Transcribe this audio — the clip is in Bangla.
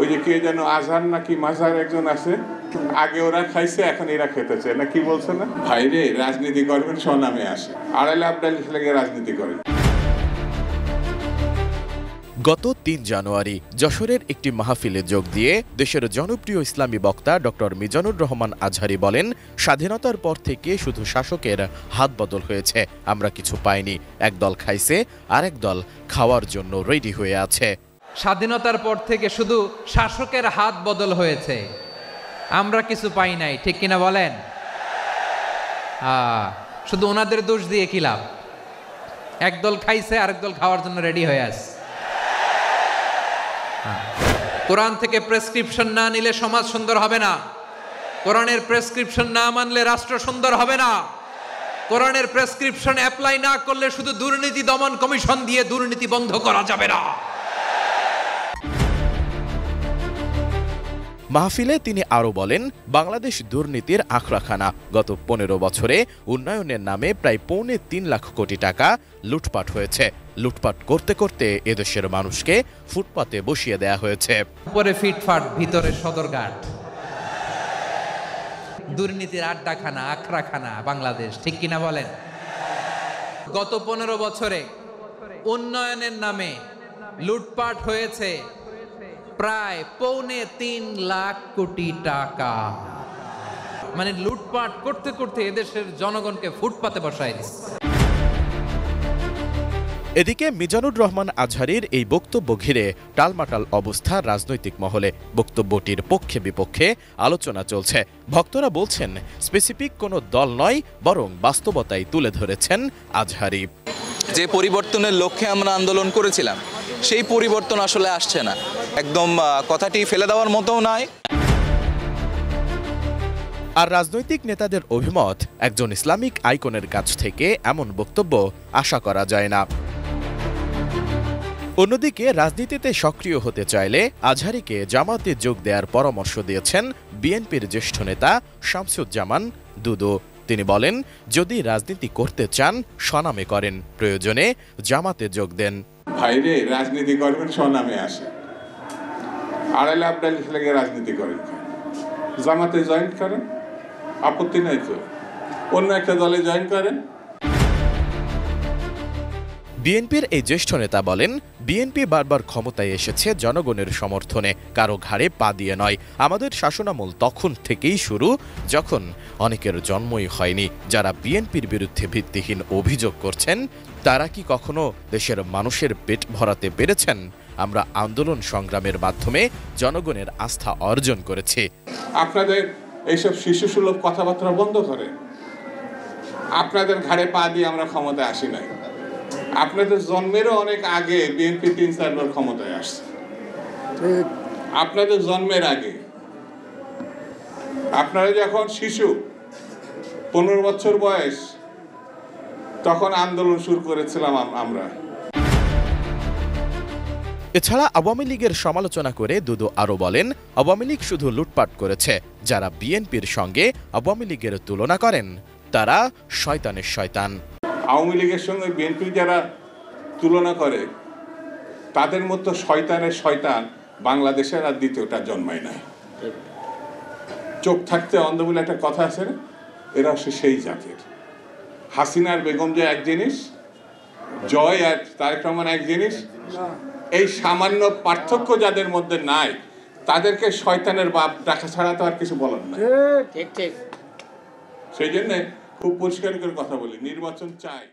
ওই যে কে যেন আজহার নাকি মাজার একজন আছে, আগে ওরা খাইছে এখন এরা খেতেছে না, কি বলছে না, ভাইরে রাজনীতি করবেন স্বনামে আসে, আড়াইলে আবডালি লেগে রাজনীতি করেন। গত ৩ জানুয়ারি যশোরের একটি মাহফিলে যোগ দিয়ে দেশের জনপ্রিয় ইসলামী বক্তা ডক্টর মিজানুর রহমান আজহারী বলেন, স্বাধীনতার পর থেকে শুধু শাসকের হাত বদল হয়েছে, আমরা কিছু পাইনি। একদল খাইছে, আরেক দল খাওয়ার জন্য রেডি হয়ে আছে। স্বাধীনতার পর থেকে শুধু শাসকের হাত বদল হয়েছে, আমরা কিছু পাই নাই, ঠিক কিনা বলেন? শুধু ওনাদের দোষ দিয়ে কি লাভ? একদল খাইছে, আরেক দল খাওয়ার জন্য রেডি হয়ে আছে। কোরআন থেকে প্রেসক্রিপশন না নিলে সমাজ সুন্দর হবে না। কোরআনের প্রেসক্রিপশন না মানলে রাষ্ট্র সুন্দর হবে না। কোরআনের প্রেসক্রিপশন অ্যাপ্লাই না করলে শুধু দুর্নীতি দমন কমিশন দিয়ে দুর্নীতি বন্ধ করা যাবে না। মাহফিলে তিনি আরও বলেন, বাংলাদেশ দুর্নীতির আখড়াখানা। গত ১৫ বছরে উন্নয়নের নামে প্রায় ৩.৫ লাখ কোটি টাকা লুটপাট হয়েছে। লুটপাট করতে করতে এদেশের মানুষকে ফুটপাতে বসিয়ে দেয়া হয়েছে। উপরে ফিটফাট, ভিতরে সদরঘাট, দুর্নীতির আড্ডাখানা, আখড়াখানা বাংলাদেশ, ঠিক কিনা বলেন? গত ১৫ বছরে উন্নয়নের নামে লুটপাট হয়েছে প্রায় ৩.৫ লাখ কোটি টাকা। মানে লুটপাট করতে করতে এদেশের জনগণকে ফুটপাতে বসায় দিচ্ছে। এদিকে মিজানুর রহমান আজহারীর এই বক্তব্য ঘিরে টালমাটাল অবস্থা রাজনৈতিক মহলে। বক্তব্যটির পক্ষে বিপক্ষে আলোচনা চলছে। ভক্তরা বলছেন, স্পেসিফিক কোনো দল নয়, বরং বাস্তবতাই তুলে ধরেছেন আজহারী। যে পরিবর্তনের লক্ষ্যে আমরা আন্দোলন করেছিলাম, সেই পরিবর্তন আসলে আসছে না। একদম কথাটি ফেলে দেওয়ার মতোও নয়। আর রাজনৈতিক নেতাদের অভিমত, একজন ইসলামিক আইকনের কাছ থেকে এমন বক্তব্য আশা করা যায় না। অন্যদিকে রাজনীতিতে সক্রিয় হতে চাইলে আজহারীকে জামাতে যোগ দেওয়ার পরামর্শ দিয়েছেন বিএনপির জ্যেষ্ঠ নেতা শামসুজ্জামান দুদু। তিনি বলেন, যদি রাজনীতি করতে চান স্বনামে করেন, প্রয়োজনে জামাতে যোগ দেন। ভাইরে রাজনীতি করবেন স্বনামে আসে, আড়াইলে আবডালি লেগে রাজনীতি করেন, জামাতে জয়েন করেন, আপত্তি নাই তো, অন্য একটা দলে জয়েন করেন। বিএনপির এই জ্যেষ্ঠ নেতা বলেন, বিএনপি বারবার ক্ষমতায় এসেছে জনগণের সমর্থনে, কারো ঘাড়ে পা দিয়ে নয়। আমাদের শাসনামল তখন থেকেই শুরু, যখন অনেকের জন্মই হয়নি। যারা বিএনপির বিরুদ্ধে ভিত্তিহীন অভিযোগ করছেন, তারা কি কখনো দেশের মানুষের পেট ভরাতে পেরেছেন? আমরা আন্দোলন সংগ্রামের মাধ্যমে জনগণের আস্থা অর্জন করেছি। আপনাদের এইসব শিশুসুলভ কথাবার্তা বন্ধ করে। আপনাদের ঘাড়ে পা দিয়ে আমরা ক্ষমতায় আসি নাই। আপনাদের জন্মেরও অনেক আগে বিএনপি ৩-৪ বার ক্ষমতায় আসছে। আপনাদের জন্মের আগে, আপনারা যখন শিশু, ১৫ বছর বয়স, তখন আন্দোলন শুরু করেছিলাম আমরা। এছাড়া আওয়ামী লীগের সমালোচনা করে দুদু আরও বলেন, আওয়ামী লীগ শুধু লুটপাট করেছে। যারা বিএনপির সঙ্গে আওয়ামী লীগের তুলনা করেন, তারা শয়তানের শয়তান। আওয়ামী লীগের সঙ্গে বিএনপি যারা তুলনা করে, তাদের মতো শয়তানের শয়তান বাংলাদেশের আর দ্বিতীয়টা জন্মায় নাই। চোখ থাকতে অন্ধ বলে একটা কথা আছে না, এরা হচ্ছে সেই জাতের। হাসিনার বেগম যে এক জিনিস, জয় আর তারেক রহমান এক জিনিস, এই সামান্য পার্থক্য যাদের মধ্যে নাই, তাদেরকে শয়তানের বাপ ডাকা ছাড়া তো আর কিছু বলার নাই। সেই জন্য খুব পরিষ্কার করে কথা বলি, নির্বাচন চাই।